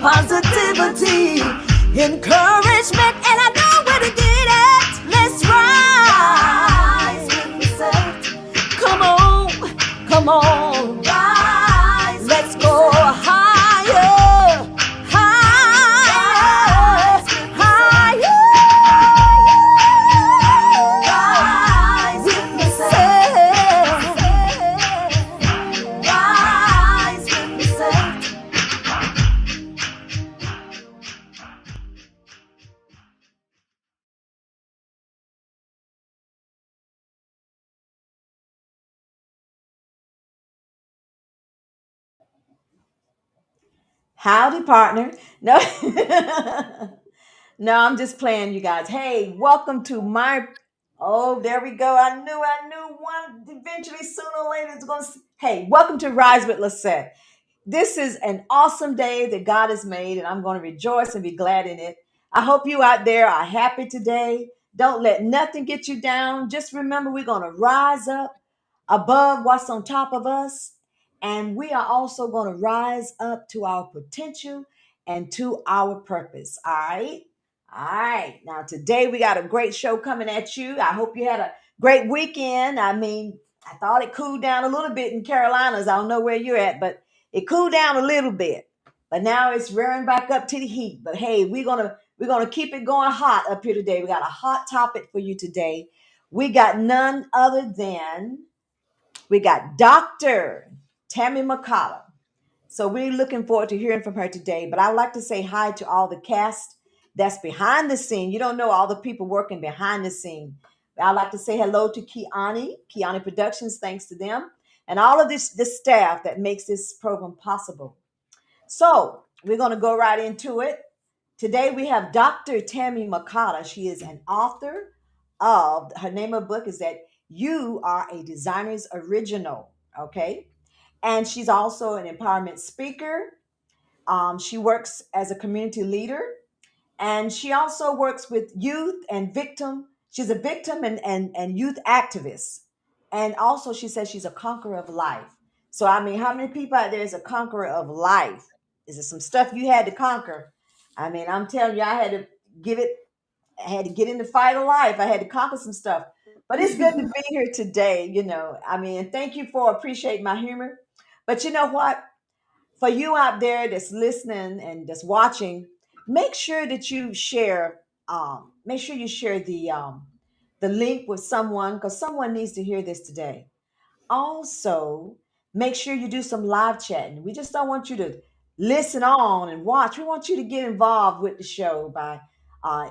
positivity, encouragement, and I know where to get it. Let's rise with the set. Come on, come on, rise. Let's go higher, higher, higher. Rise with the set. Rise with the set. Howdy, partner. No, no, I'm just playing, you guys. Hey, welcome to my. Oh, there we go. I knew one eventually, sooner or later, it's going to. Hey, welcome to Rise with Lisette. This is an awesome day that God has made, and I'm going to rejoice and be glad in it. I hope you out there are happy today. Don't let nothing get you down. Just remember, we're going to rise up above what's on top of us, and we are also going to rise up to our potential and to our purpose. All right. All right. Now, today we got a great show coming at you. I hope you had a great weekend. I mean, I thought it cooled down a little bit in Carolinas. I don't know where you're at, but it cooled down a little bit, but now it's rearing back up to the heat. But hey, we're gonna keep it going hot up here today. We got a hot topic for you today. We got none other than we got Dr. Tammy McCullough. So we're looking forward to hearing from her today. But I would like to say hi to all the cast that's behind the scene. You don't know all the people working behind the scene. I'd like to say hello to Kiani Productions, thanks to them, and all of this staff that makes this program possible. So we're going to go right into it. Today we have Dr. Tammy Makata. She is an author of her name of book is that You Are a Designer's Original. Okay. And she's also an empowerment speaker. She works as a community leader, and she also works with youth and victim. She's a victim and youth activist. And also she says she's a conqueror of life. So I mean, how many people out there is a conqueror of life? Is it some stuff you had to conquer? I mean, I'm telling you, I had to give it, I had to get in the fight of life. I had to conquer some stuff. But it's good to be here today, you know. I mean, thank you for appreciating my humor. But you know what? For you out there that's listening and that's watching, make sure you share the link with someone, because someone needs to hear this today. Also, make sure you do some live chatting. We just don't want you to listen on and watch. We want you to get involved with the show by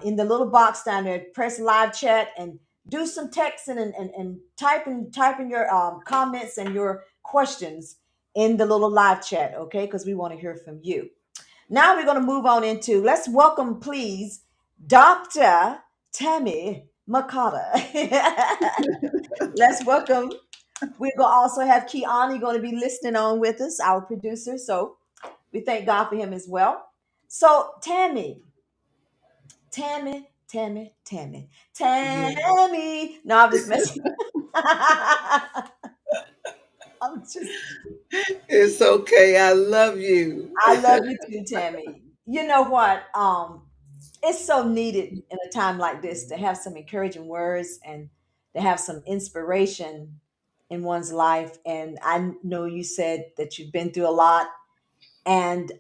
in the little box down there, press live chat and do some texting and typing your comments and your questions in the little live chat, okay? Because we want to hear from you. Now we're going to move on into, let's welcome, please, Dr. Tammy Makata. Let's welcome. We're going to also have Kiani going to be listening on with us, our producer. So we thank God for him as well. So Yeah. Tammy. No, I'm just messing. I'm just, It's okay. I love you. I love you too, Tammy. You know what? It's so needed in a time like this to have some encouraging words and to have some inspiration in one's life. And I know you said that you've been through a lot, and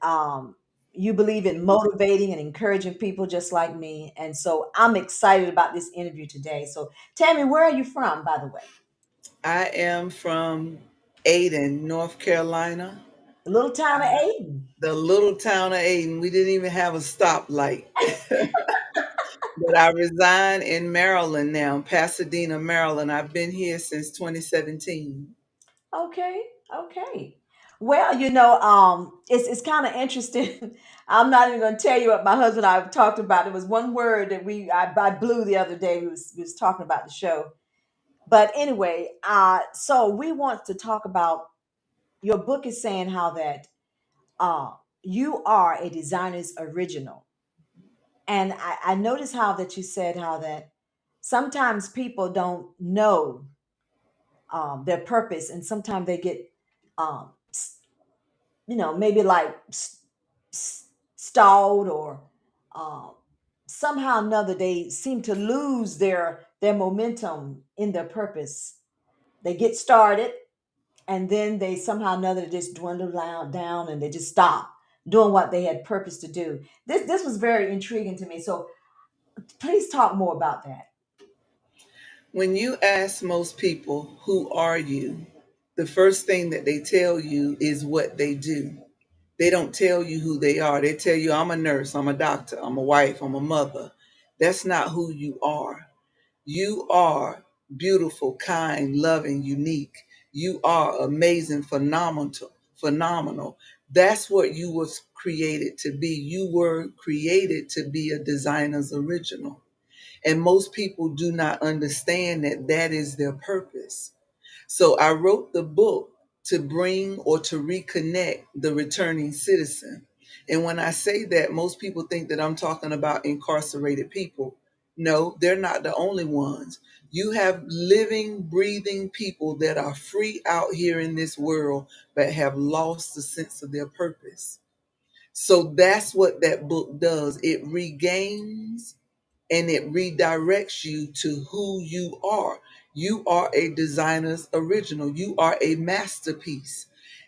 you believe in motivating and encouraging people just like me. And so I'm excited about this interview today. So, Tammy, where are you from, by the way? I am from Aden, North Carolina, The little town of Aden. the little town of Aden. We didn't even have a stoplight. But I reside in Maryland now, Pasadena, Maryland. I've been here since 2017. Okay, okay. Well, it's kind of interesting. I'm not even going to tell you what my husband and I have talked about. It was one word that I blew the other day. We was talking about the show, but anyway, so we want to talk about your book is saying how that uh, you are a designer's original, and I noticed how that you said how that sometimes people don't know their purpose, and sometimes they get um, maybe like stalled or uh, somehow or another they seem to lose their momentum in their purpose. They get started and then they somehow or another just dwindle down and they just stop doing what they had purpose to do. This was very intriguing to me. So please talk more about that. When you ask most people, who are you? The first thing that they tell you is what they do. They don't tell you who they are. They tell you, I'm a nurse, I'm a doctor, I'm a wife, I'm a mother. That's not who you are. You are beautiful, kind, loving, unique. You are amazing, phenomenal, phenomenal. That's what you was created to be. You were created to be a designer's original. And most people do not understand that that is their purpose. So I wrote the book to bring or to reconnect the returning citizen. And when I say that, most people think that I'm talking about incarcerated people. No, they're not the only ones. You have living, breathing people that are free out here in this world, but have lost the sense of their purpose. So that's what that book does. It regains and it redirects you to who you are. You are a designer's original. You are a masterpiece.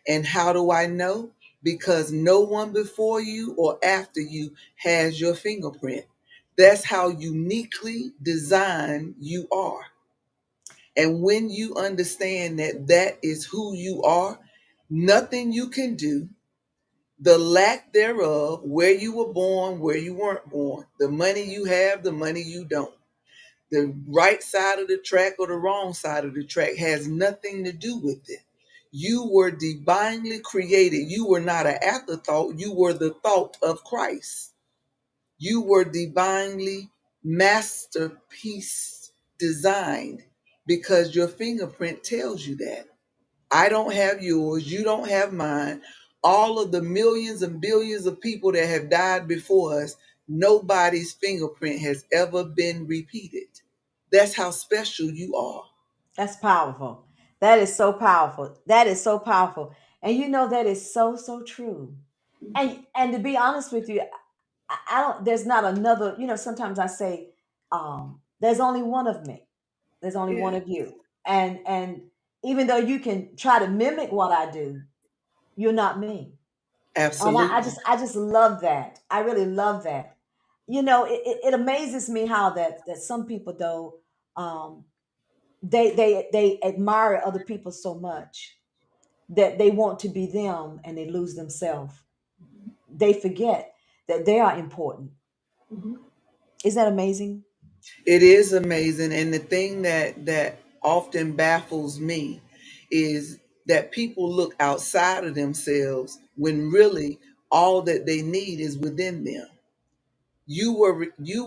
And how do I know? Because no one before you or after you has your fingerprint. That's how uniquely designed you are. And when you understand that that is who you are, nothing you can do, the lack thereof, where you were born, where you weren't born, the money you have, the money you don't, the right side of the track or the wrong side of the track has nothing to do with it. You were divinely created. You were not an afterthought. You were the thought of Christ. You were divinely masterpiece designed because your fingerprint tells you that. I don't have yours. You don't have mine. All of the millions and billions of people that have died before us, nobody's fingerprint has ever been repeated. That's how special you are. That's powerful. That is so powerful. That is so powerful. And you know that is so so true. And to be honest with you, I don't. There's not another. You know, sometimes I say, there's only one of me. There's only one Yeah, of you. And even though you can try to mimic what I do, you're not me. And absolutely. I just love that. I really love that. You know, it amazes me how that some people though, they admire other people so much that they want to be them and they lose themselves. They forget that they are important. Isn't that amazing? It is amazing. And the thing that often baffles me is that people look outside of themselves when really all that they need is within them. You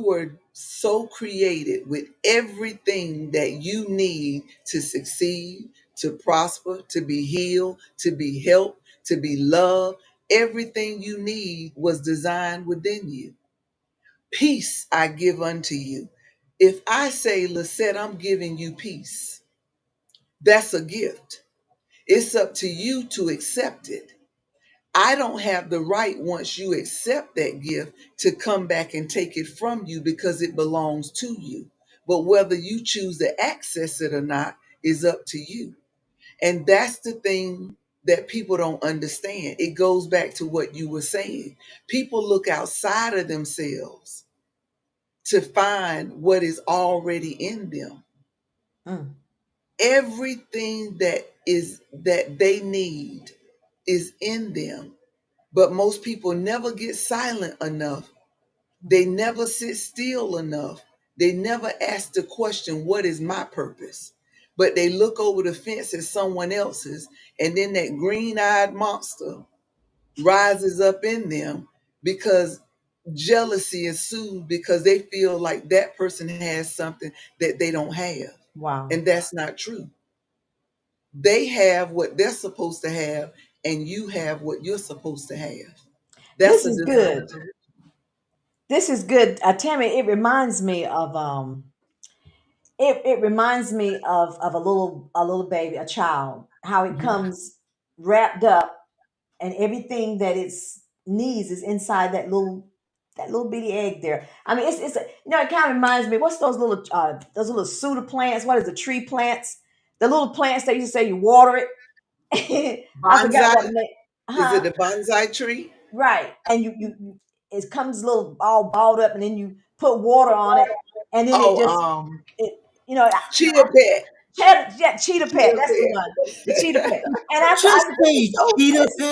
were so created with everything that you need to succeed, to prosper, to be healed, to be helped, to be loved. Everything you need was designed within you. Peace I give unto you. If I say, Lisette, I'm giving you peace, that's a gift. It's up to you to accept it. I don't have the right, once you accept that gift, to come back and take it from you because it belongs to you. But whether you choose to access it or not is up to you. And that's the thing that people don't understand. It goes back to what you were saying. People look outside of themselves to find what is already in them. Mm, Everything that they need is in them. But most people never get silent enough. They never sit still enough. They never ask the question, what is my purpose? But they look over the fence at someone else's, and then that green eyed monster rises up in them because jealousy ensues because they feel like that person has something that they don't have. wow. And that's not true. They have what they're supposed to have, and you have what you're supposed to have. That's This a is design. good. This is good. Tammy, it reminds me of it reminds me of a little baby, a child, how it Mhm. comes wrapped up and everything that it's needs is inside that little bitty egg there. I mean, it kind of reminds me. What's those little pseudo plants? What is the tree plants? The little plants that you say you water it. I forgot Bonsai? what name. Is it Huh? the bonsai tree? Right. And it comes a little all balled up, and then you put water on it, and then it Oh, just it you know chia pet. yeah, cheetah pet. Chia That's the one, the cheetah pet. pet. And I Just said, this is say so cheetah pet. this.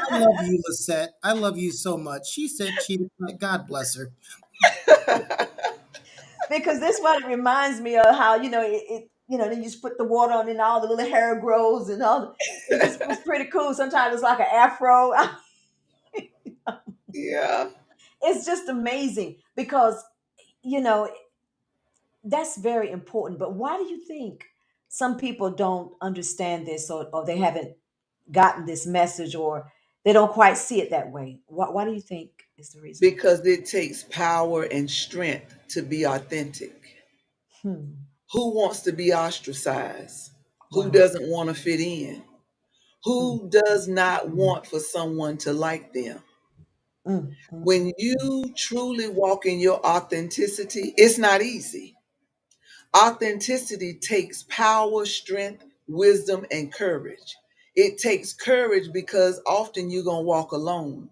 I love you, Lisette. I love you so much. She said cheetah pet. God bless her. Because this one it reminds me of how then you just put the water on and all the little hair grows and all. It's pretty cool. Sometimes it's like an afro. Yeah, It's just amazing because you know that's very important. But why do you think some people don't understand this, or they haven't gotten this message, or they don't quite see it that way? Why do you think is the reason? because it takes power and strength to be authentic. Hmm. Who wants to be ostracized? Who Wow. doesn't want to fit in? Mm, Who does not want for someone to like them? mm. When you truly walk in your authenticity, it's not easy. Authenticity takes power, strength, wisdom, and courage. It takes courage because often you're going to walk alone.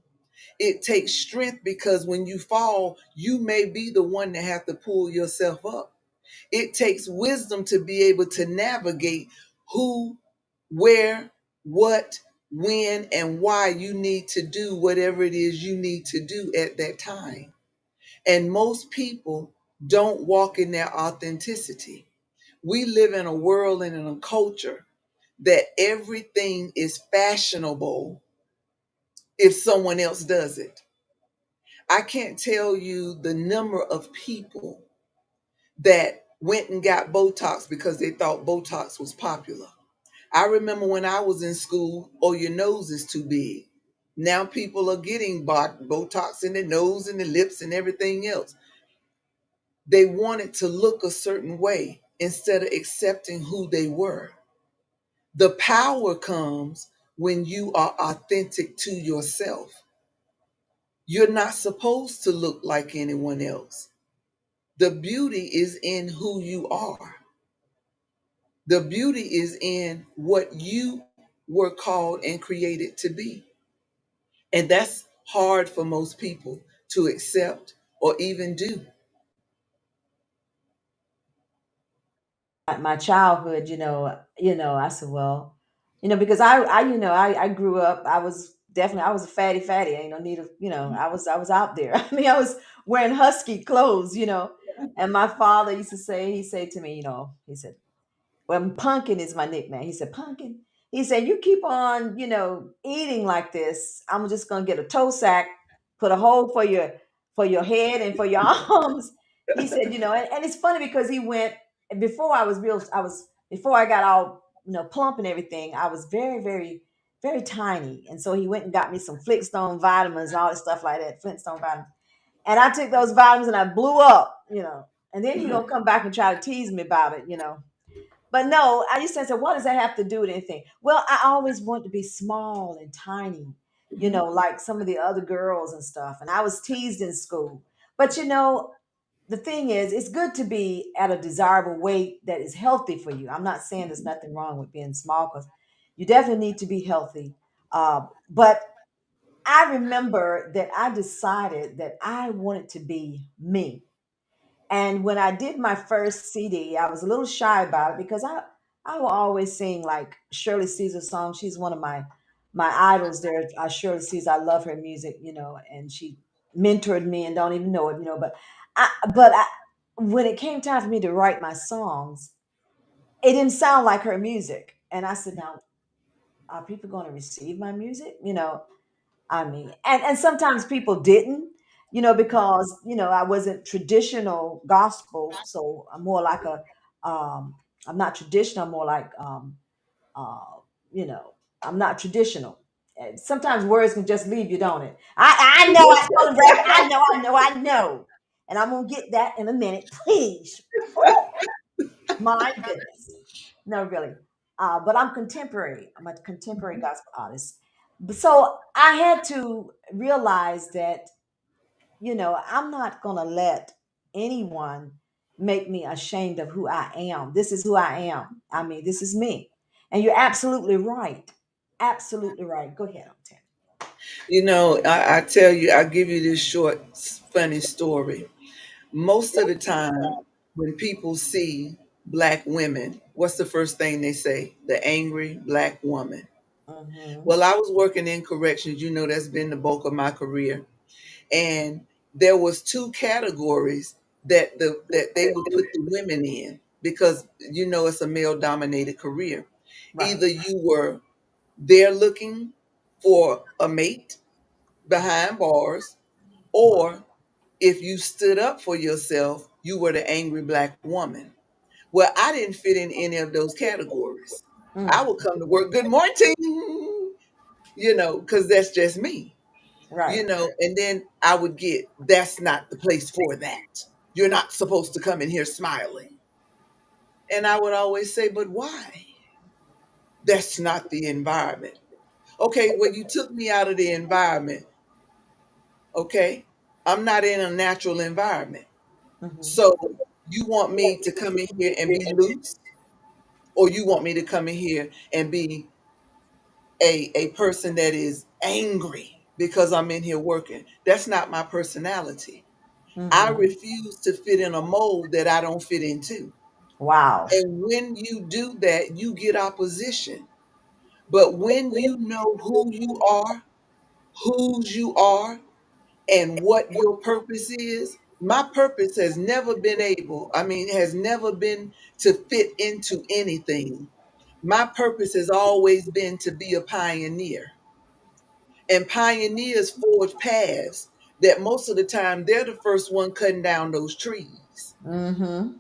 It takes strength because when you fall, you may be the one that have to pull yourself up. It takes wisdom to be able to navigate who, where, what, when, and why you need to do whatever it is you need to do at that time. And most people don't walk in their authenticity. We live in a world and in a culture that everything is fashionable if someone else does it. I can't tell you the number of people that went and got Botox because they thought Botox was popular. I remember when I was in school, oh, your nose is too big. Now people are getting Botox in their nose and their lips and everything else. They wanted to look a certain way instead of accepting who they were. The power comes when you are authentic to yourself. You're not supposed to look like anyone else. The beauty is in who you are. The beauty is in what you were called and created to be. And that's hard for most people to accept or even do. My childhood, I said, well, because I grew up, I was a fatty. Ain't no need of, I was out there. I mean, I was wearing husky clothes, and my father used to say, he said to me, he said, well, Pumpkin is my nickname. He said, Pumpkin. He said, you keep on, eating like this. I'm just gonna get a toe sack, put a hole for your head and for your arms. He said, and it's funny because he went before I was before I got all plump and everything. I was very, very, very tiny, and so he went and got me some Flintstone vitamins and all this stuff like that, Flintstone vitamins. And I took those vitamins and I blew up, And then he gonna come back and try to tease me about it. But no, I used to say, what does that have to do with anything? Well, I always wanted to be small and tiny, like some of the other girls and stuff. And I was teased in school. But the thing is, it's good to be at a desirable weight that is healthy for you. I'm not saying there's nothing wrong with being small because you definitely need to be healthy. But I remember that I decided that I wanted to be me. And when I did my first CD, I was a little shy about it because I will always sing like Shirley Caesar songs. She's one of my idols there. Shirley Caesar, I love her music, and she mentored me and don't even know it, but when it came time for me to write my songs, it didn't sound like her music. And I said, now, are people going to receive my music? I mean, and sometimes people didn't, because I wasn't traditional gospel, so I'm more like I'm not traditional, I'm more like uh, you know, I'm not traditional. And sometimes words can just leave you, don't it? I know I told him, Reverend, I know, and I'm gonna get that in a minute, please. My goodness, no, really. But I'm contemporary. I'm a contemporary gospel artist. So I had to realize that, I'm not going to let anyone make me ashamed of who I am. This is who I am. I mean, this is me. And you're absolutely right. Absolutely right. Go ahead, Tim. I tell you, I give you this short, funny story. Most of the time, when people see black women, what's the first thing they say? The angry black woman. Mm-hmm. Well, I was working in corrections. That's been the bulk of my career. And there was two categories that they would put the women in because it's a male dominated career. Right. Either you were there looking for a mate behind bars, or if you stood up for yourself, you were the angry black woman. Well, I didn't fit in any of those categories. I Mm. would come to work, good morning, because that's just me, Right. and then I would get, that's not the place for that. You're not supposed to come in here smiling. And I would always say, but why? That's not the environment. Okay, well, you took me out of the environment. Okay, I'm not in a natural environment. Mm-hmm. So you want me to come in here and be loose, or you want me to come in here and be a person that is angry because I'm in here working? That's not my personality. I Mm-hmm. refuse to fit in a mold that I don't fit into. Wow. And when you do that, you get opposition. But when you know who you are, whose you are, and what your purpose is, my purpose has never been has never been to fit into anything. My purpose has always been to be a pioneer. And pioneers forge paths that most of the time they're the first one cutting down those trees. Mm-hmm.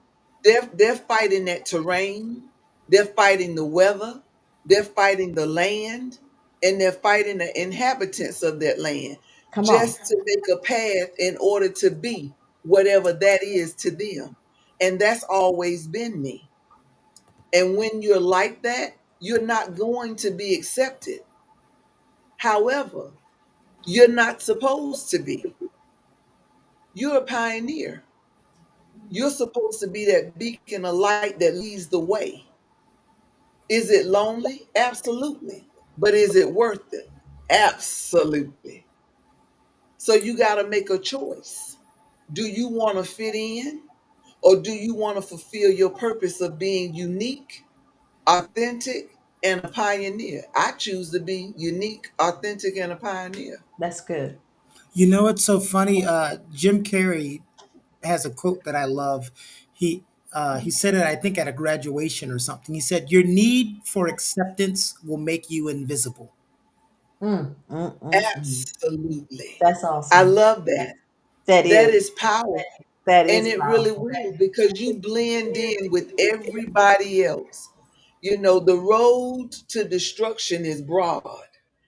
They're fighting that terrain, they're fighting the weather, they're fighting the land, and they're fighting the inhabitants of that land Come on. just to make a path in order to be whatever that is to them. And that's always been me. And when you're like that, you're not going to be accepted. However, you're not supposed to be. You're a pioneer. You're supposed to be that beacon of light that leads the way. Is it lonely? Absolutely. But is it worth it? Absolutely. So you got to make a choice. Do you want to fit in, or do you want to fulfill your purpose of being unique, authentic, and a pioneer? I choose to be unique, authentic, and a pioneer. That's good. You know what's so funny? Jim Carrey has a quote that I love. He said it, I think, at a graduation or something. He said, "Your need for acceptance will make you invisible." Mm. Absolutely. That's I awesome. love that. That That is. is powerful. That And is it really powerful. will, because you blend in with everybody else. The road to destruction is broad.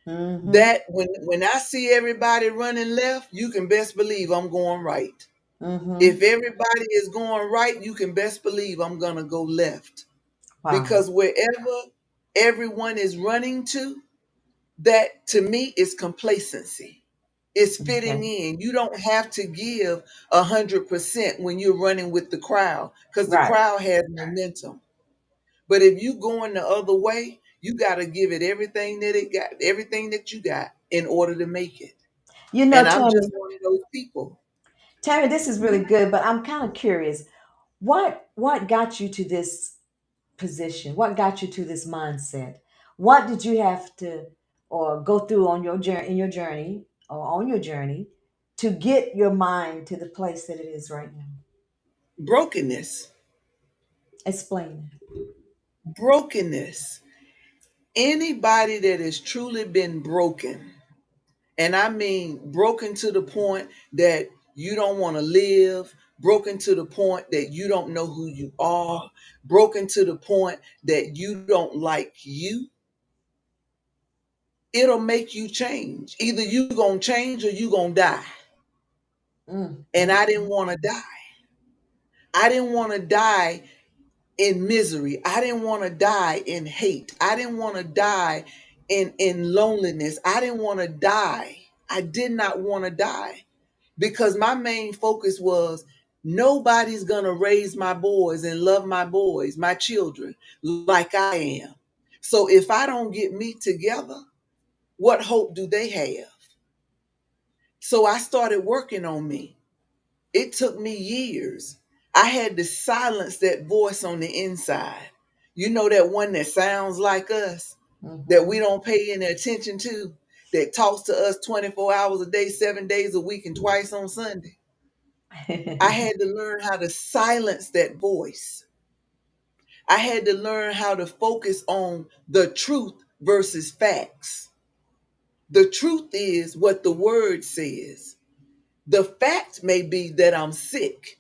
Mm-hmm. That when I see everybody running left, you can best believe I'm going right. Mm-hmm. If everybody is going right, you can best believe I'm going to go left. Wow. Because wherever everyone is running to, that to me is complacency. It's fitting Okay. in. You don't have to give 100% when you're running with the crowd, because the Right. crowd has momentum. But if you going the other way, you got to give it everything that it got, everything that you got in order to make it. And I'm Tammy, just one of those people. This is really good, but I'm kind of curious. What got you to this position? What got you to this mindset? What did you have to or go through on your journey on your journey to get your mind to the place that it is right now? Brokenness, Explain brokenness. Anybody that has truly been broken, and I mean broken to the point that you don't want to live, broken to the point that you don't know who you are, broken to the point that you don't like you, it'll make you change. Either you going to change or you going to die. that. Mm, And mm, I didn't want to die. I didn't want to die in misery. I didn't want to die in hate. I didn't want to die in loneliness. I didn't want to die. I did not want to die because my main focus was nobody's going to raise my boys and love my boys, my children, like I am. So if I don't get me together, what hope do they have? So I started working on me. It took me years. I had to silence that voice on the inside. You know, that one that sounds like us, that we Hmm. don't pay any attention to, that talks to us 24 hours a day, 7 days a week, and twice on Sunday. I had to learn how to silence that voice. I had to learn how to focus on the truth versus facts. The truth is what the word says. The fact may be that I'm sick,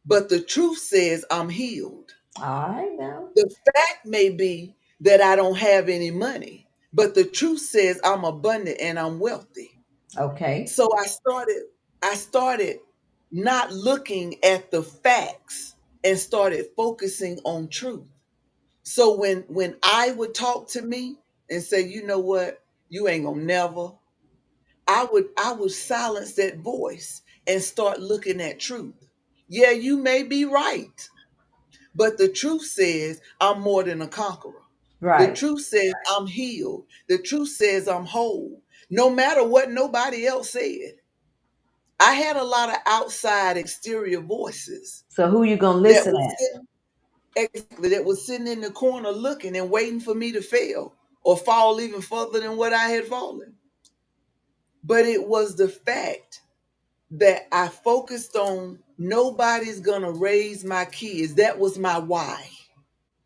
but the truth says I'm healed. All right now. The fact may be that I don't have any money, but the truth says I'm abundant and I'm wealthy. Okay. So I started not looking at the facts and started focusing on truth. So when I would talk to me and say, you know what, you ain't gonna never, I would silence that voice and start looking at truth. Yeah, you may be right, but the truth says I'm more than a conqueror. The Right. truth says I'm healed. The truth says I'm whole. No matter what nobody else said. I had a lot of outside exterior voices So who you gonna that listen was at? sitting, exactly, that was sitting in the corner looking and waiting for me to fail or fall even further than what I had fallen. But it was the fact that I focused on nobody's gonna raise my kids. That was my why.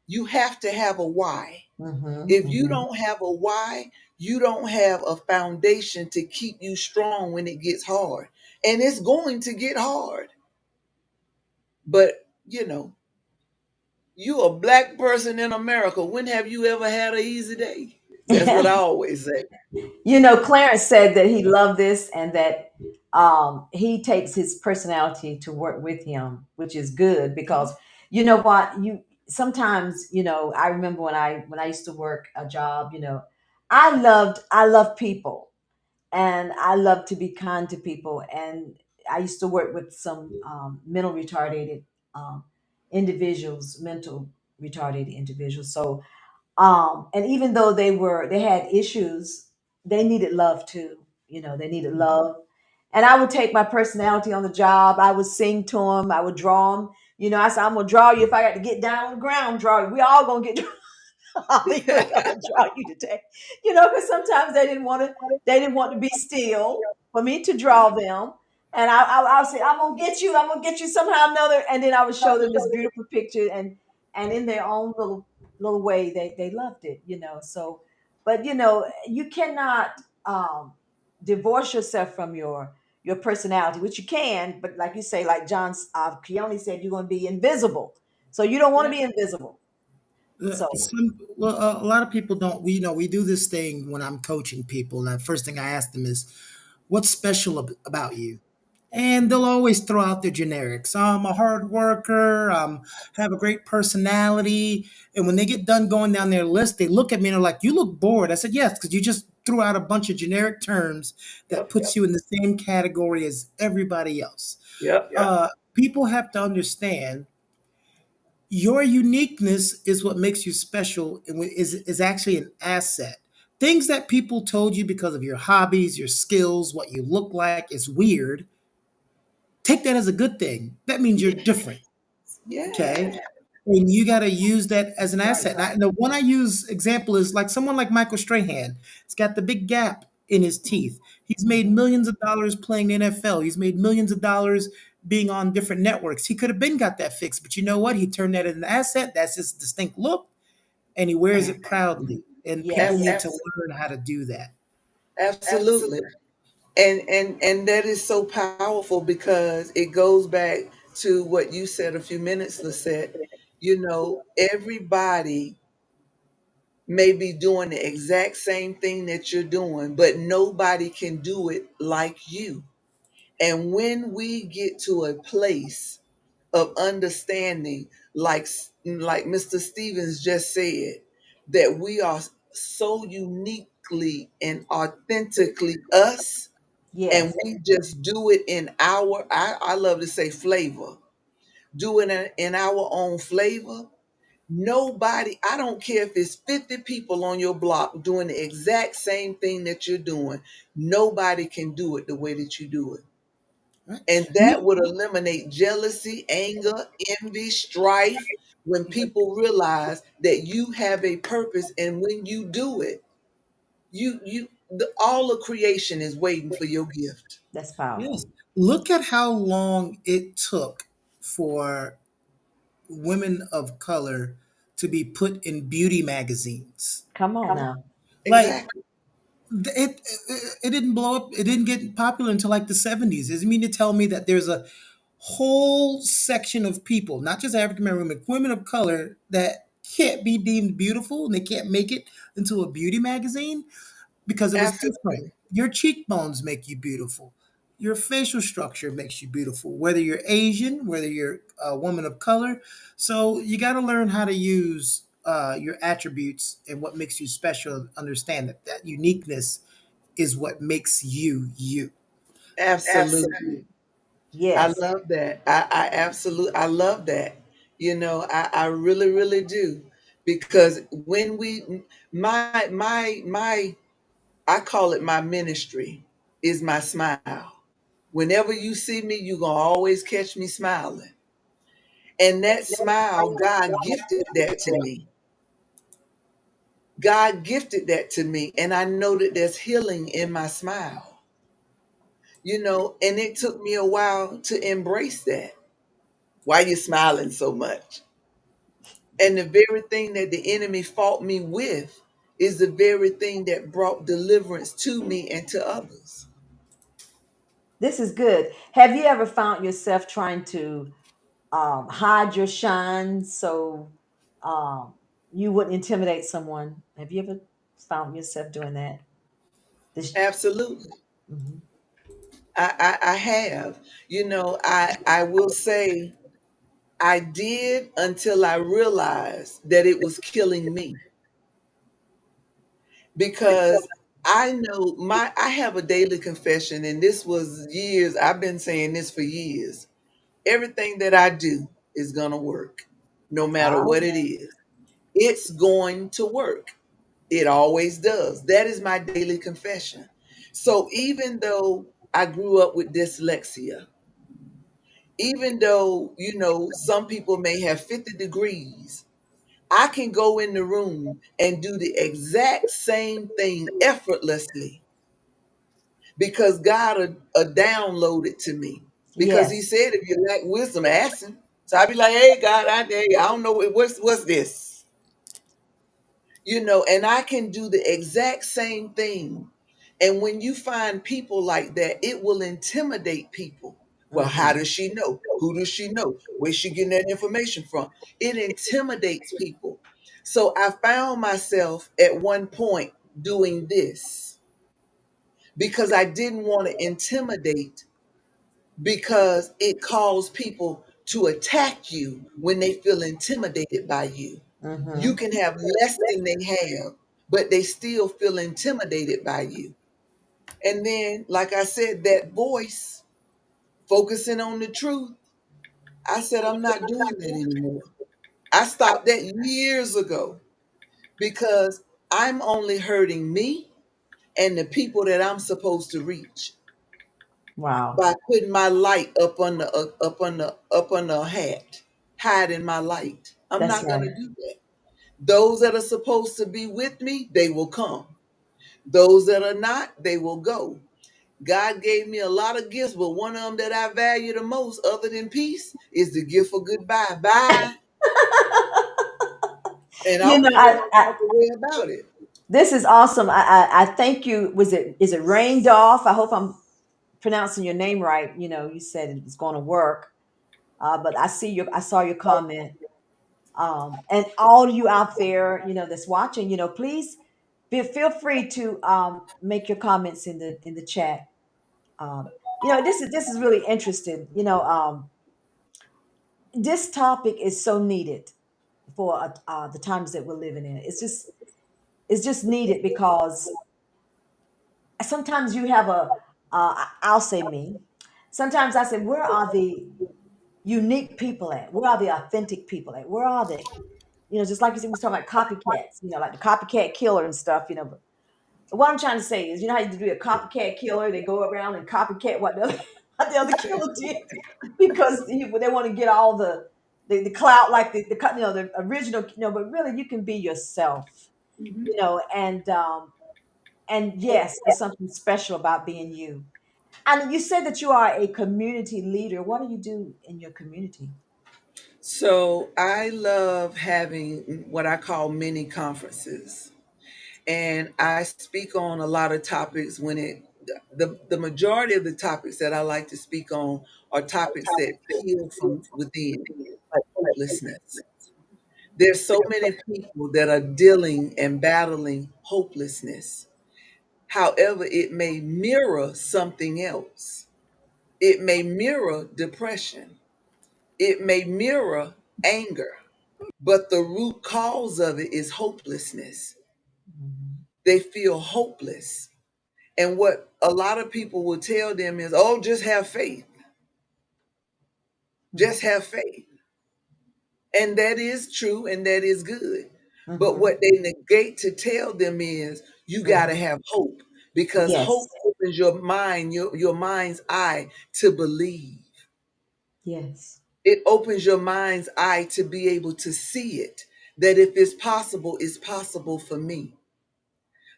You have to have a why. Hmm. If you Hmm. don't have a why, you don't have a foundation to keep you strong when it gets hard. And it's going to get hard. But, you a black person in America. When have you ever had an easy day? That's what I always say. Clarence said that he loved this and that he takes his personality to work with him, which is good because you know what you sometimes I remember when I used to work a job. I love people and I love to be kind to people, and I used to work with some mental retarded um, individuals, mental retarded individuals. So and even though they had issues, they needed love too. They needed love. And I would take my personality on the job. I would sing to them. I would draw them. I said, I'm gonna draw you. If I got to get down on the ground, draw you. We all gonna get Hollywood. I'm gonna draw you today. Because sometimes they didn't want to be still for me to draw them. And I'll say, I'm gonna get you somehow or another. And then I would show them this beautiful picture, and in their own little way, they loved it. So, but you cannot um, divorce yourself from your personality, which you can, but like you say, like John Keone said, you're gonna be invisible. So you don't want to Yeah. be invisible. So A lot of people don't. We do this thing when I'm coaching people. And the first thing I ask them is, "What's special about you?" And they'll always throw out their generics. I'm a hard worker. Have a great personality. And when they get done going down their list, they look at me and they're like, "You look bored." I said, "Yes, because you just threw out a bunch of generic terms that Yep. puts you in the same category as everybody else." Yep. People have to understand your uniqueness is what makes you special and is actually an asset. Things that people told you because of your hobbies, your skills, what you look like is weird. Take that as a good thing. That means you're Yeah. different. Yeah. Okay. And you got to use that as an right. asset. And the one I use example is like someone like Michael Strahan. He's got the big gap in his teeth. He's made Mhm. millions of dollars playing the NFL. He's made millions of dollars being on different networks. He could have been got that fixed, but you know what? He turned that into an asset. That's his distinct look, and he wears it proudly. And people Yes. need to learn how to do that. Absolutely. And that is so powerful because it goes back to what you said a few minutes, Lisette. Everybody may be doing the exact same thing that you're doing, but nobody can do it like you. And when we get to a place of understanding, like Mr. Stevens just said, that we are so unique and authentically us, and Yes. we just do it in our, I love to say flavor, do it in our own flavor. Nobody, I don't care if it's 50 people on your block doing the exact same thing that you're doing, nobody can do it the way that you do it. Right? And that would eliminate jealousy, anger, envy, strife, when people realize that you have a purpose, and when you do it, all of creation is waiting for your gift. That's Yes. powerful. Look at how long it took for women of color to be put in beauty magazines. Come on now. Like Exactly. it didn't blow up. It didn't get popular until like the 70s. Does it mean to tell me that there's a whole section of people, not just African American women, women of color that can't be deemed beautiful and they can't make it into a beauty magazine because it was different. Absolutely. Your cheekbones make you beautiful. Your facial structure makes you beautiful, whether you're Asian, whether you're a woman of color. So you got to learn how to use your attributes and what makes you special. Understand that that uniqueness is what makes you you. Absolutely. I Yes. love that. I absolutely, I love that. I really, really do. Because when my, I call it my ministry, is my smile. Whenever you see me, you're going to always catch me smiling. And that smile, God gifted that to me. God gifted that to me. And I know that there's healing in my smile, and it took me a while to embrace that. Why you smiling so much? And the very thing that the enemy fought me with is the very thing that brought deliverance to me and to others. This is good. Have you ever found yourself trying to hide your shine so um, you wouldn't intimidate someone? Have you ever found yourself doing that? This, Absolutely. mhm. I have. I will say I did, until I realized that it was killing me, because I know I have a daily confession, and this was years. I've been saying this for years. Everything that I do is going to work, no matter Ah, what it is. It's going to work. It always does. That is my daily confession. So even though I grew up with dyslexia, even though, some people may have 50 degrees, I can go in the room and do the exact same thing effortlessly, because God download it to me. Because He yes. said, if you lack wisdom, ask Him. So I'd be like, hey, God, I don't know what's this, and I can do the exact same thing. And when you find people like that, it will intimidate people. Well, how Hmm. does she know? Who does she know? Where's she getting that information from? It intimidates people. So I found myself at one point doing this because I didn't want to intimidate, because it caused people to attack you when they feel intimidated by you. You Hmm. can have less than they have, but they still feel intimidated by you. And then, like I said, that voice focusing on the truth, I said, I'm not doing that anymore. I stopped that years ago, because I'm only hurting me and the people that I'm supposed to reach Wow. by putting my light up on the hat, hiding my light. I'm That's not going right. to do that. Those that are supposed to be with me, they will come. Those that are not, they will go. God gave me a lot of gifts, but one of them that I value the most, other than peace, is the gift of goodbye. Bye. And I You don't know, care no type of way about it. this is awesome. I thank you. Is it rained off? I hope I'm pronouncing your name right. You said it was going to work. But I saw your comment. And all you out there, that's watching, please feel free to make your comments in the chat. This is really interesting. This topic is so needed for the times that we're living in. It's just needed because sometimes you have a, I'll say me. Sometimes I say, where are the unique people at? Where are the authentic people at? Where are they? Just like you said, we was talking about copycats, like the copycat killer and stuff, But what I'm trying to say is, how you do a copycat killer? They go around and copycat what the other, what the other killer did because they want to get all the clout, like the original, But really, you can be yourself, and yes, there's something special about being you. And you said that you are a community leader. What do you do in your community? So I love having what I call mini conferences. And I speak on a lot of topics when the majority of the topics that I like to speak on are topics that heal from within, like hopelessness. There's so many people that are dealing and battling hopelessness. However, it may mirror something else. It may mirror depression. It may mirror anger, but the root cause of it is hopelessness. Mhm. They feel hopeless. And what a lot of people will tell them is, oh, just have faith. Just have faith. And that is true and that is good. But Mhm. what they negate to tell them is, you got to Mhm. have hope because hope Yes. opens your mind, your mind's eye to believe. Yes. It opens your mind's eye to be able to see it, that if it's possible for me.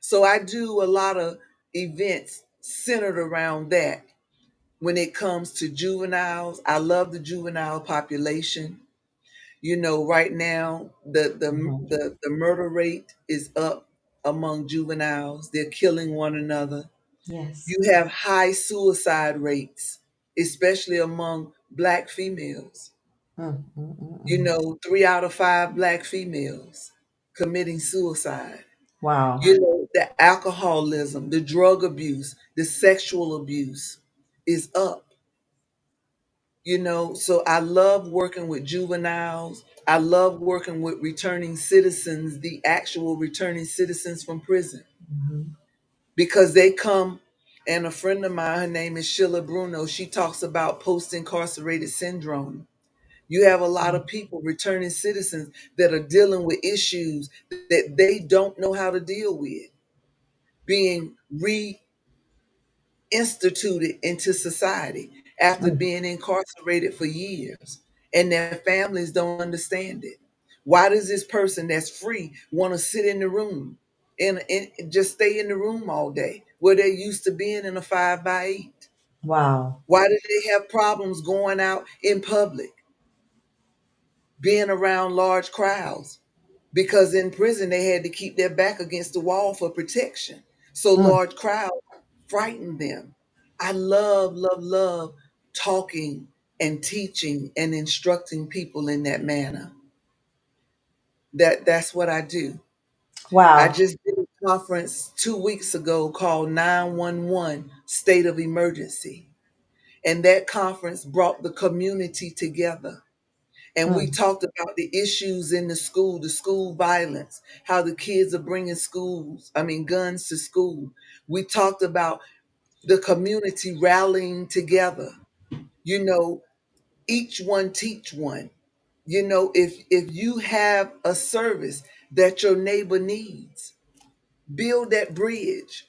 So I do a lot of events centered around that. When it comes to juveniles, I love the juvenile population. Right now Mhm. the murder rate is up among juveniles. They're killing one another. Yes. You have high suicide rates, especially among black females. Mm, mm, mm, mm. 3 out of 5 black females committing suicide. Wow. The alcoholism, the drug abuse, the sexual abuse is up. So I love working with juveniles. I love working with returning citizens, the actual returning citizens from prison, Mhm. because they come. And a friend of mine, her name is Sheila Bruno, she talks about post incarcerated syndrome. You have a lot of people, returning citizens, that are dealing with issues that they don't know how to deal with, being instituted into society after Mm. being incarcerated for years, and their families don't understand it. Why does this person that's free want to sit in the room and just stay in the room all day where they're used to being in a 5 by 8? Wow. Why do they have problems going out in public, being around large crowds? Because in prison they had to keep their back against the wall for protection. So Mm. large crowds frighten them. I love, love, love talking and teaching and instructing people in that manner. That's what I do. I Wow. just did a conference 2 weeks ago called 911 State of Emergency. And that conference brought the community together. And we Mm. talked about the issues in the school violence, how the kids are bringing guns to school. We talked about the community rallying together. You know, each one teach one. If you have a service that your neighbor needs, build that bridge,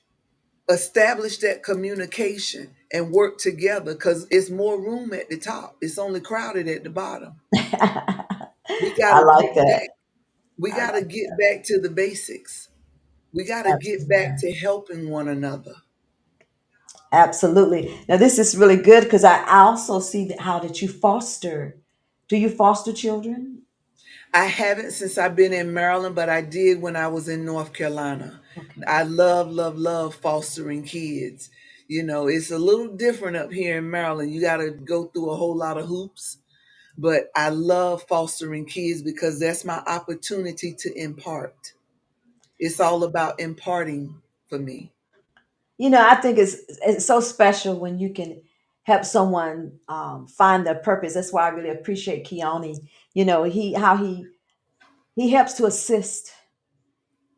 establish that communication, and work together, because it's more room at the top. It's only crowded at the bottom. We got I to like get that. back. We I got to like get back to the basics. We got to get absolutely. back to helping one another. Absolutely. Now this is really good because I also see that how that you foster. Do you foster children? I haven't since I've been in Maryland, but I did when I was in North Carolina. Okay. I love, love, love fostering kids. It's a little different up here in Maryland. You got to go through a whole lot of hoops, but I love fostering kids because that's my opportunity to impart. It's all about imparting for me. I think it's so special when you can help someone find their purpose. That's why I really appreciate Keone. He helps to assist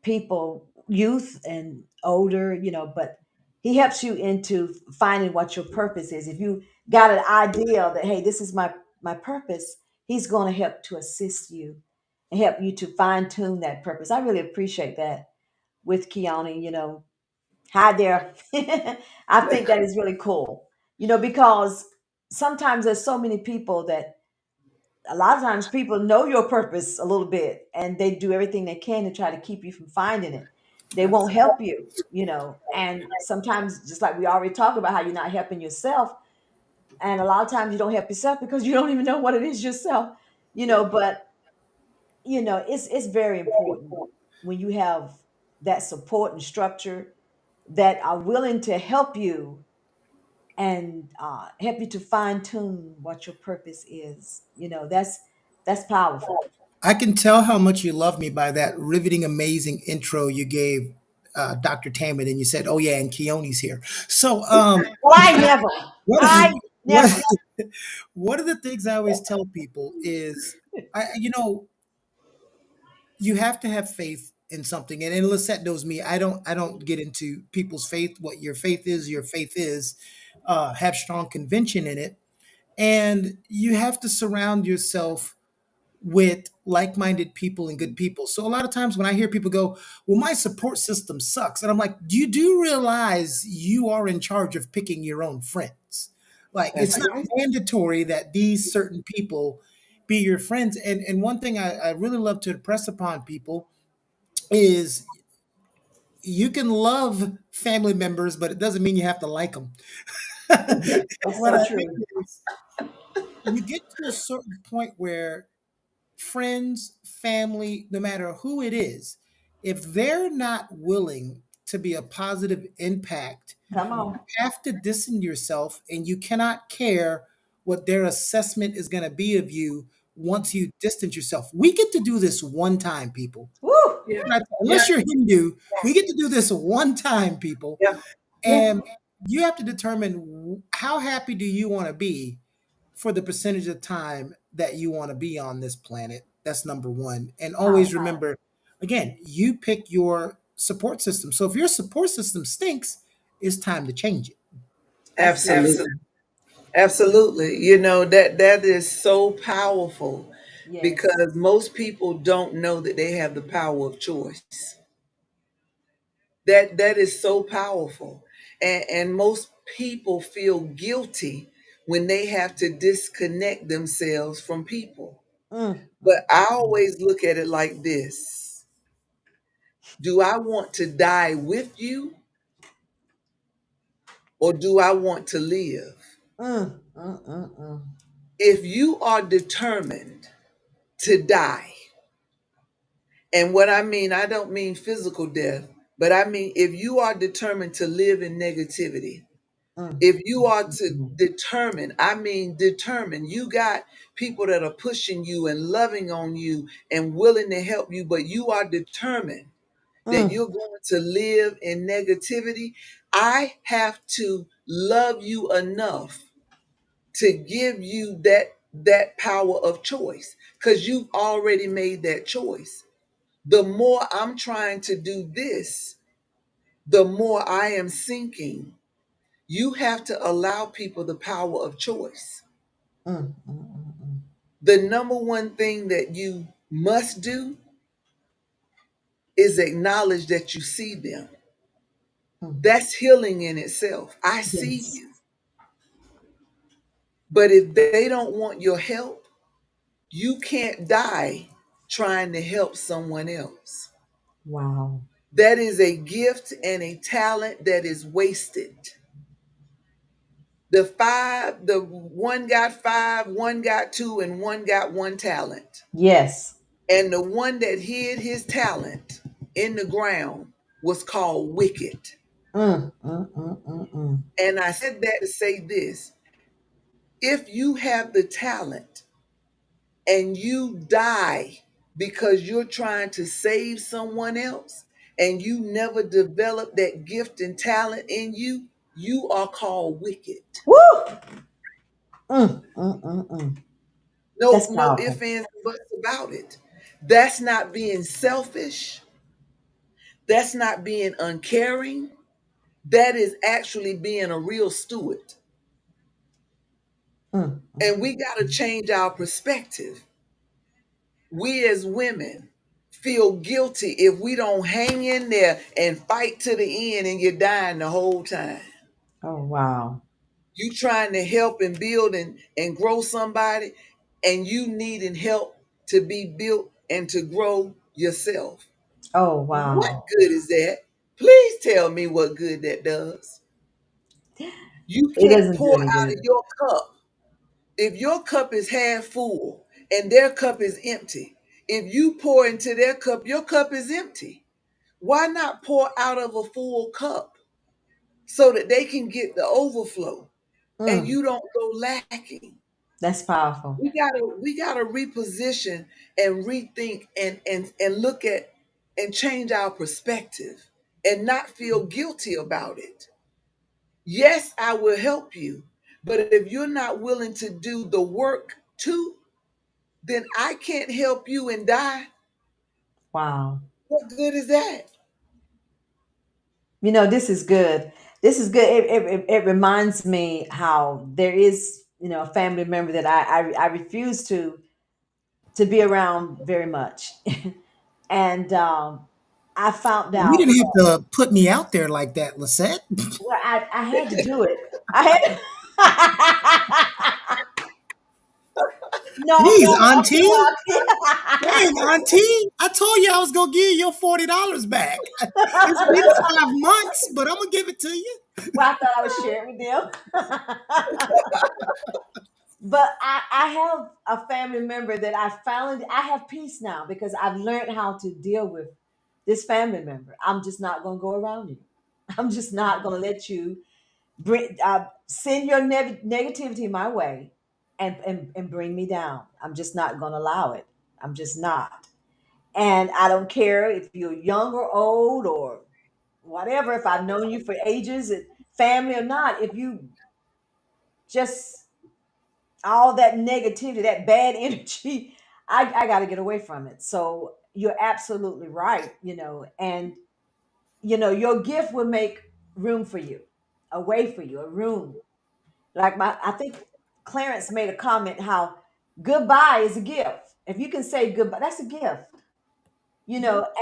people, youth and older. But He helps you into finding what your purpose is. If you got an idea that, hey, this is my purpose, he's going to help to assist you and help you to fine tune that purpose. I really appreciate that with Keone. Hi there. I think that is really cool. Because sometimes there's so many people that a lot of times people know your purpose a little bit and they do everything they can to try to keep you from finding it. They won't Absolutely. help you. And sometimes, just like we already talked about how you're not helping yourself, and a lot of times you don't help yourself because you don't even know what it is yourself. Yeah. But it's very important when you have that support and structure that are willing to help you and help you to fine tune what your purpose is. That's powerful. I can tell how much you love me by that riveting, amazing intro you gave Dr. Tammy, and you said, "Oh yeah, and Keone's here." So, Well, I never. what I what never. one of the things I always tell people is, you have to have faith in something. And Lisette knows me. I don't get into people's faith. What your faith is. Have strong conviction in it, and you have to surround yourself with like-minded people and good people. So a lot of times when I hear people go, "Well, my support system sucks," and I'm like, do realize you are in charge of picking your own friends? Like, it's That's not right. mandatory that these certain people be your friends. And one thing I really love to impress upon people is you can love family members, but it doesn't mean you have to like them. That's What so I true. mean is, you get to a certain point where friends, family, no matter who it is, if they're not willing to be a positive impact, Come you on. have to distance yourself, and you cannot care what their assessment is going to be of you once you distance yourself. We get to do this one time, people. Woo! Yeah. Yeah. Unless you're Hindu, we get to do this one time, people. Yeah. Yeah. And you have to determine how happy do you want to be for the percentage of time that you want to be on this planet. That's number one. And always Powerful. remember, again, you pick your support system. So if your support system stinks, it's time to change it. That's good. Absolutely. Absolutely. That is so powerful Yes. because most people don't know that they have the power of choice. That is so powerful. And most people feel guilty when they have to disconnect themselves from people. But I Mm. always look at it like this. Do I want to die with you or do I want to live? Mm. Mm. Mm. Mm. If you are determined to die, and what I mean, I don't mean physical death, but I mean if you are determined to live in negativity, Mm. if you are Mm. to Mm. determine, I mean determine, you got people that are pushing you and loving on you and willing to help you, but you are determined that Mm. you're going to live in negativity. I have to love you enough to give you that power of choice because you've already made that choice. The more I'm trying to do this, the more I am sinking. You have to allow people the power of choice. Mm. Mm. Mm. The number one thing that you must do is acknowledge that you see them. Mm. That's healing in itself. I see Yes. you. But if they don't want your help, you can't die trying to help someone else. Wow. That is a gift and a talent that is wasted. The one got five, one got two, and one got one talent. Yes. And the one that hid his talent in the ground was called wicked. Mm. Mm. Mm. Mm. Mm. And I said that to say this: if you have the talent and you die because you're trying to save someone else and you never develop that gift and talent in you, you are called wicked. Woo! Mm. Mm. Mm. Mm. No, That's no powerful. ifs, ands, and buts about it. That's not being selfish. That's not being uncaring. That is actually being a real steward. Mm, mm, And we got to change our perspective. We as women feel guilty if we don't hang in there and fight to the end and you're dying the whole time. oh, wow. You trying to help and build and grow somebody, and you needing help to be built and to grow yourself. Oh, What wow. good is that? Please tell me what good that does. You It can't doesn't do pour any out of good. your cup. If your cup is half full and their cup is empty, if you pour into their cup, your cup is empty. Why not pour out of a full cup so that they can get the overflow and Mm, you don't go lacking? that's powerful. We gotta reposition and rethink and look at and change our perspective and not feel guilty about it. Yes, I will help you, but if you're not willing to do the work too, then I can't help you and die. Wow. What good is that? This is good. This is good. It reminds me how there is, a family member that I refuse to be around very much. And I found You out didn't have to put me out there like that, Lisette. well, I had to do it. I had no, Jeez, don't do Auntie. it. Dang, Auntie. I told you I was gonna give you your $40 back. It's been 5 months, but I'm gonna give it to you. Well, I thought I would share it with them. But I have a family member that I have peace now because I've learned how to deal with this family member. I'm just not going to go around you. I'm just not going to let you send your negativity my way and bring me down. I'm just not going to allow it. I'm just not. And I don't care if you're young or old or whatever, if I've known you for ages, family or not, if you just all that negativity, that bad energy, I got to get away from it. So you're absolutely right, and your gift will make room for you, a way for you, a room. Like I think Clarence made a comment how goodbye is a gift. If you can say goodbye, that's a gift,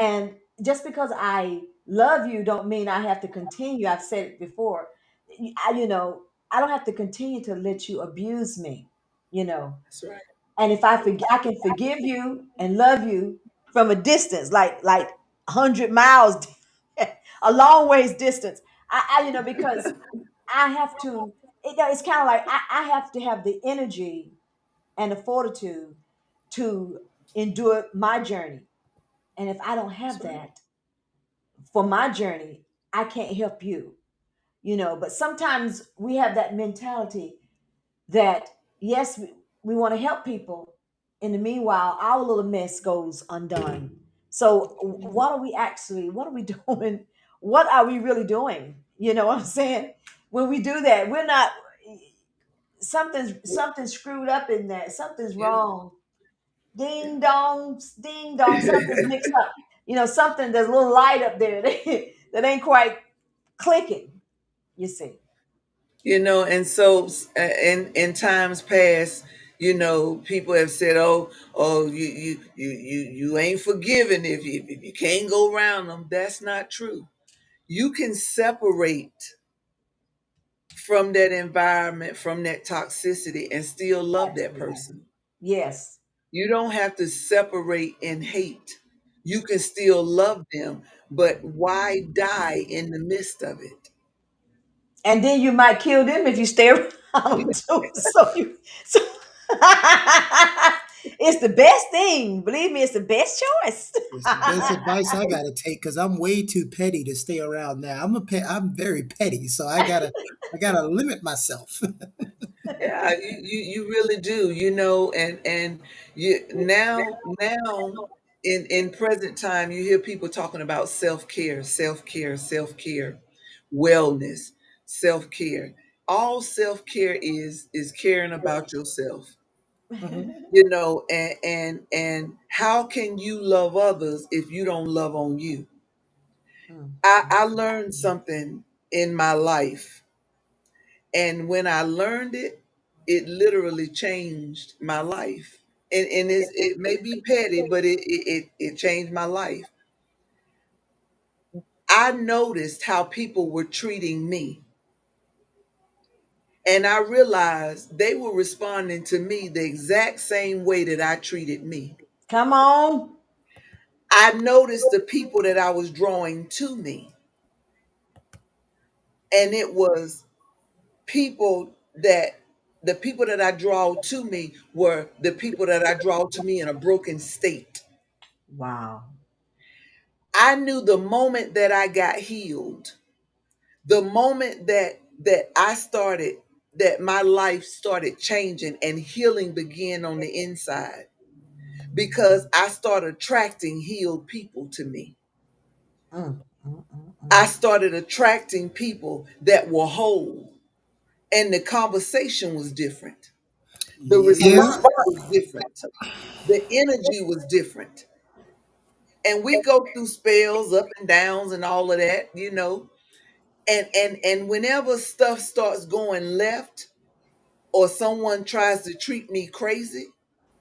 and just because I love you don't mean I have to continue. I've said it before. I don't have to continue to let you abuse me, you know. That's right. And if I can forgive you and love you from a distance, like 100 miles, a long ways distance. Because I have to. It's kind of like I have to have the energy and the fortitude to endure my journey. And if I don't That's have right. that for my journey, I can't help you. But sometimes we have that mentality that yes, we want to help people. In the meanwhile, our little mess goes undone. So what are we doing? What are we really doing? You know what I'm saying? When we do that, we're not something's screwed up in that. Something's Yeah. wrong. Ding dong, something's mixed up. Something, there's a little light up there that ain't quite clicking, you see. And so in times past, people have said, "Oh, you ain't forgiven if you can't go around them." That's not true. You can separate from that environment, from that toxicity, and still love that Absolutely. person. Yes. You don't have to separate in hate. You can still love them, but why die in the midst of it? And then you might kill them if you stay around too. So it's the best thing. Believe me, it's the best choice. It's the best advice I gotta take because I'm way too petty to stay around now. I'm very petty, so I gotta limit myself. Yeah, you really do, and you now in present time you hear people talking about self-care, self-care, self-care, wellness, self-care. All self-care is caring about yourself. Mhm. And how can you love others if you don't love on you? Mm, I learned something in my life. And when I learned it, it literally changed my life. And it may be petty, but it changed my life. I noticed how people were treating me. And I realized they were responding to me the exact same way that I treated me. Come on. I noticed the people that I was drawing to me. And it was people that the people that I draw to me were the people that I draw to me in a broken state. Wow. I knew the moment that I got healed, the moment that I started, that my life started changing and healing began on the inside, because I started attracting healed people to me. Mm, mm, mm, I mm. started attracting people that were whole, and the conversation was different. The Yeah. response was different. The energy was different. And we go through spells, up and downs, and all of that, and whenever stuff starts going left, or someone tries to treat me crazy,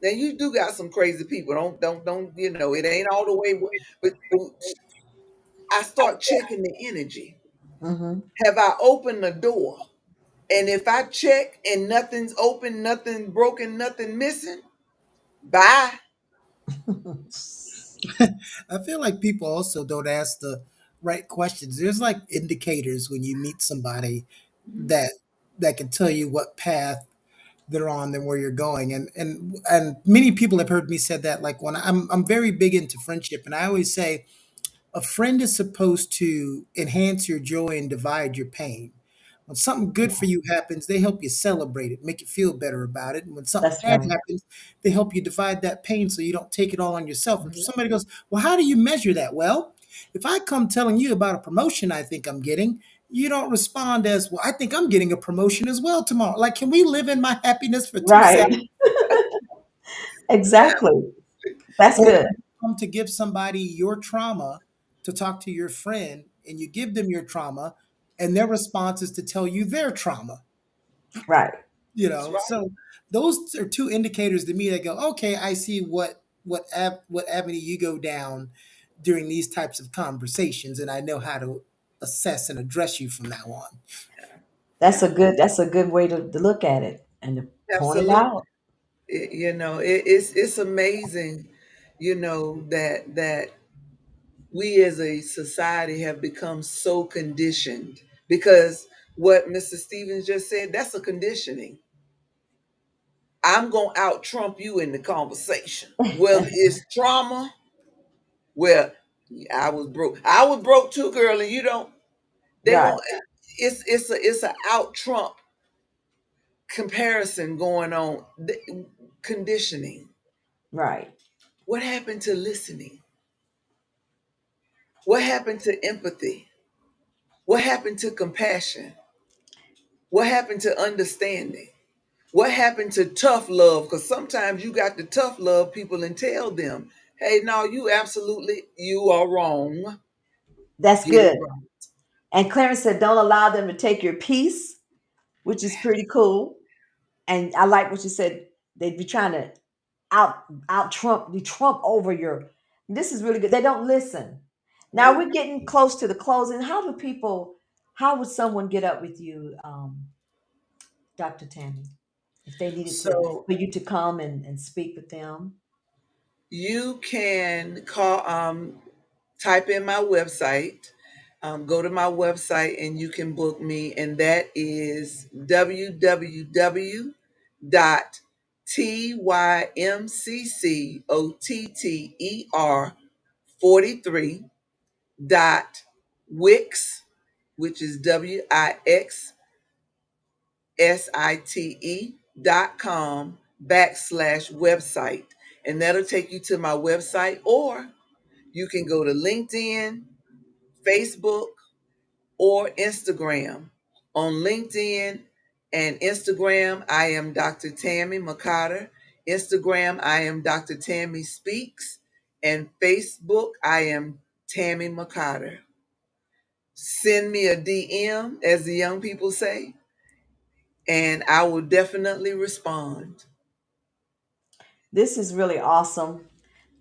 now you do got some crazy people. Don't, it ain't all the way, but I start checking the energy. Mm-hmm. Have I opened the door? And if I check and nothing's open, nothing broken, nothing missing, bye. I feel like people also don't ask the right questions. There's like indicators when you meet somebody that that can tell you what path they're on and where you're going. And many people have heard me said that. Like when I'm very big into friendship, and I always say a friend is supposed to enhance your joy and divide your pain. When something good for you happens, they help you celebrate it, make you feel better about it. And when something That's bad right. happens, they help you divide that pain so you don't take it all on yourself. And Mhm. somebody goes, "Well, how do you measure that?" Well, if I come telling you about a promotion I think I'm getting, you don't respond as, "Well, I think I'm getting a promotion as well tomorrow." Like, can we live in my happiness for 2 seconds? Right. Exactly. That's Or good. you come to give somebody your trauma to talk to your friend, and you give them your trauma, and their response is to tell you their trauma. Right. That's right. So those are two indicators to me that go, okay, I see what avenue you go down during these types of conversations, and I know how to assess and address you from now on. That's Yeah, a good way to look at it and to point it absolutely. out. It's amazing, that we as a society have become so conditioned, because what Mr. Stevens just said, that's a conditioning. I'm going to out trump you in the conversation. Whether it's trauma, well, I was broke too, girl, and you don't, they Right. want, it's a out trump comparison going on. Conditioning. Right. What happened to listening? What happened to empathy? What happened to compassion? What happened to understanding? What happened to tough love? Because sometimes you got to tough love people and tell them, hey, no, you are wrong. That's Get it good. right. And Clarence said, don't allow them to take your peace, which is pretty cool. And I like what you said. They'd be trying to out trump, be trump over your. This is really good. They don't listen. Now No. we're getting close to the closing. How would someone get up with you, Dr. Tammy, if they needed to So for you to come and speak with them? you can type in my website, go to my website, and you can book me, and that is www.tymccotter 43 which is wixsite.com/website. And that'll take you to my website, or you can go to LinkedIn, Facebook, or Instagram. On LinkedIn and Instagram, I am Dr. Tammy McCotter. Instagram, I am Dr. Tammy Speaks. And Facebook, I am Tammy McCotter. Send me a DM, as the young people say, and I will definitely respond. This is really awesome.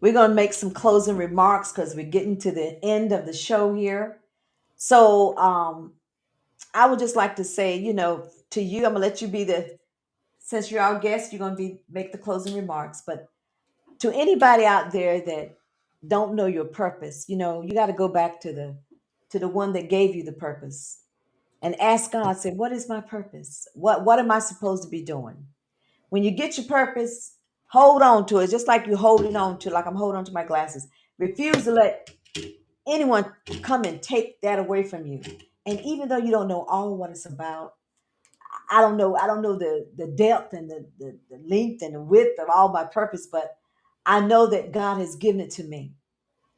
We're going to make some closing remarks because we're getting to the end of the show here. So, I would just like to say, to you, I'm gonna let you be the since you're our guest, you're gonna be make the closing remarks. But to anybody out there that don't know your purpose, you got to go back to the one that gave you the purpose and ask God, say, what is my purpose? What am I supposed to be doing? When you get your purpose, hold on to it, just like you're holding on to, like I'm holding on to my glasses. Refuse to let anyone come and take that away from you. And even though you don't know all what it's about, I don't know the depth and the length and the width of all my purpose, but I know that God has given it to me.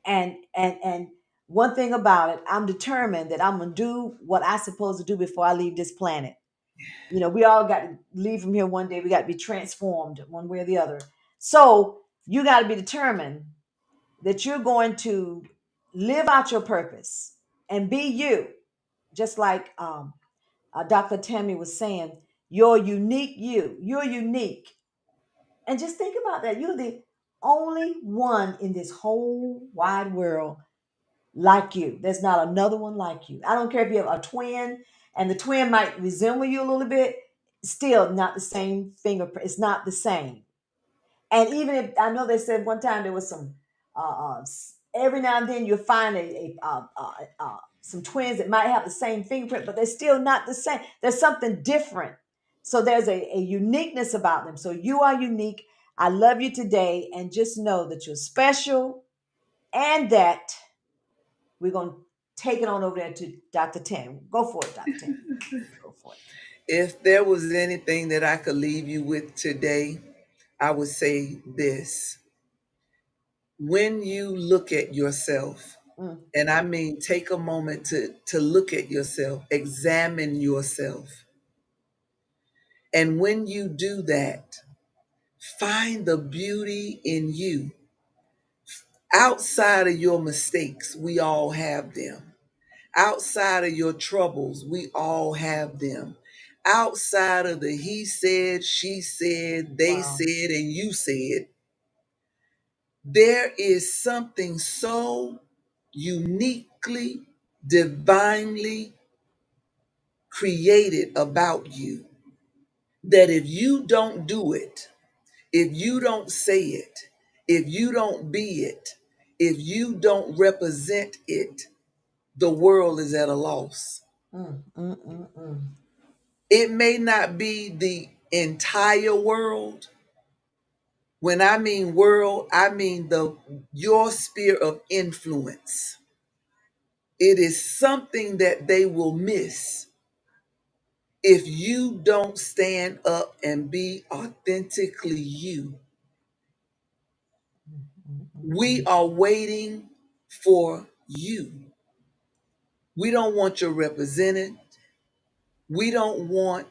And one thing about it, I'm determined that I'm gonna do what I'm supposed to do before I leave this planet. We all got to leave from here one day. We got to be transformed one way or the other. So you got to be determined that you're going to live out your purpose and be you, just like Dr. Tammy was saying, you're unique you. You're unique. And just think about that. You're the only one in this whole wide world like you. There's not another one like you. I don't care if you have a twin and the twin might resemble you a little bit, still not the same fingerprint. It's not the same. And even if I know they said one time there was some, every now and then you'll find some twins that might have the same fingerprint, but they're still not the same. There's something different. So there's a uniqueness about them. So you are unique. I love you today, and just know that you're special, and that we're going to take it on over there to Dr. Tam. Go for it, Dr. Tam. Go for it. If there was anything that I could leave you with today, I would say this. When you look at yourself, Mm, and I mean take a moment to look at yourself, examine yourself. And when you do that, find the beauty in you. Outside of your mistakes, we all have them. Outside of your troubles, we all have them. Outside of the he said, she said, they wow. said, and you said, there is something so uniquely, divinely created about you that if you don't do it, if you don't say it, if you don't be it, if you don't represent it, the world is at a loss. Mm, mm, mm, mm. It may not be the entire world. When I mean world, I mean the your sphere of influence. It is something that they will miss if you don't stand up and be authentically you. Mm, mm, mm, We mm. are waiting for you. We don't want your representative. We don't want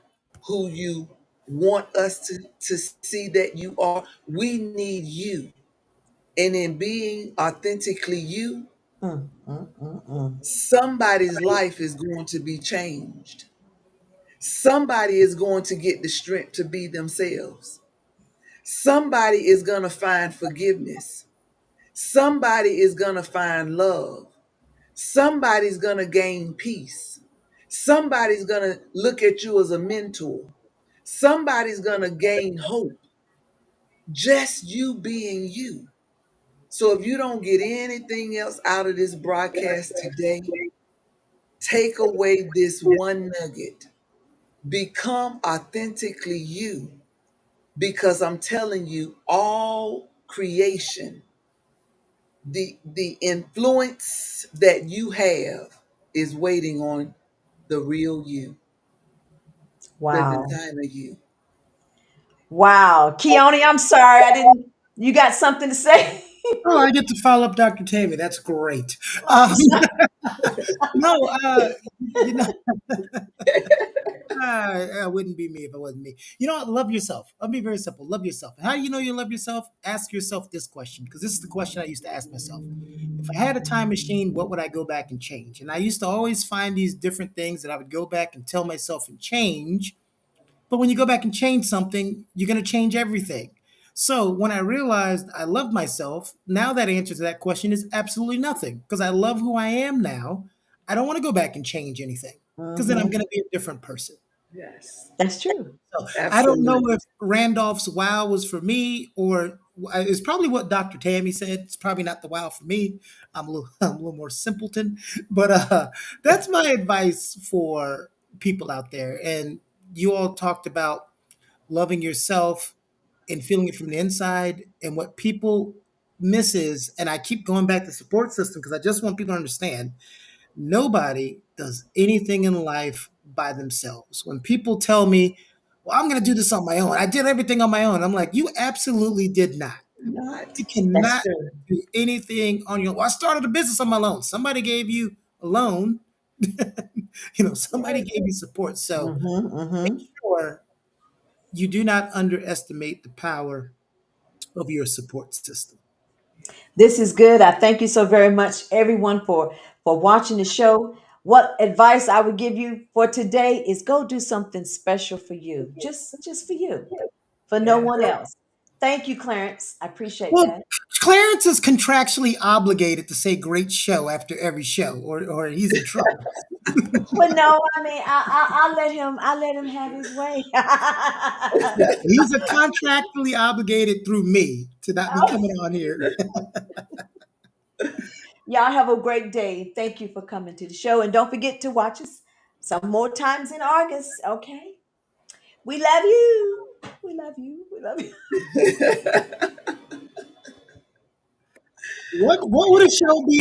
who you want us to see that you are. We need you. And in being authentically you, Mm, mm, mm, mm. somebody's life is going to be changed. Somebody is going to get the strength to be themselves. Somebody is going to find forgiveness. Somebody is going to find love. Somebody's going to gain peace. Somebody's going to look at you as a mentor. Somebody's going to gain hope. Just you being you. So if you don't get anything else out of this broadcast today, take away this one nugget. Become authentically you, because I'm telling you, all creation, the influence that you have is waiting on the real you, the Wow. designer you. Wow. Keone, I'm sorry. I didn't, you got something to say? Oh, I get to follow up Dr. Tammy. That's great. Oh, No, you know, it wouldn't be me if it wasn't me. You know what? Love yourself. I'll be very simple. Love yourself. And how do you know you love yourself? Ask yourself this question, because this is the question I used to ask myself. If I had a time machine, what would I go back and change? And I used to always find these different things that I would go back and tell myself and change. But when you go back and change something, you're going to change everything. So when I realized I loved myself, now that answer to that question is absolutely nothing, because I love who I am now. I don't want to go back and change anything, because then I'm hmm. going to be a different person. Yes, That's true. So I don't know absolutely. if Randolph's wow was for me, or it's probably what Dr. Tammy said. It's probably not the wow for me. I'm a little more simpleton, but that's my advice for people out there. And you all talked about loving yourself and feeling it from the inside. And what people misses, and I keep going back to support system because I just want people to understand, nobody does anything in life by themselves. When people tell me, well, I'm going to do this on my own, I did everything on my own. I'm like, you absolutely did not. Not. You That's cannot true. do anything on your own. Well, I started a business on my own. Somebody gave you a loan. Somebody Right. gave you support. So Hmm. make Hmm. sure you do not underestimate the power of your support system. This is good. I thank you so very much, everyone, for watching the show. What advice I would give you for today is go do something special for you, just for you, for no Yeah. one else. Thank you, Clarence. I appreciate Well, that. Clarence is contractually obligated to say great show after every show, or he's in trouble. Well, no, I mean, I let him have his way. Yeah, he's a contractually obligated through me to not be coming on here. Y'all have a great day. Thank you for coming to the show, and don't forget to watch us some more times in August. Okay, we love you. We love you. We love you. What would a show be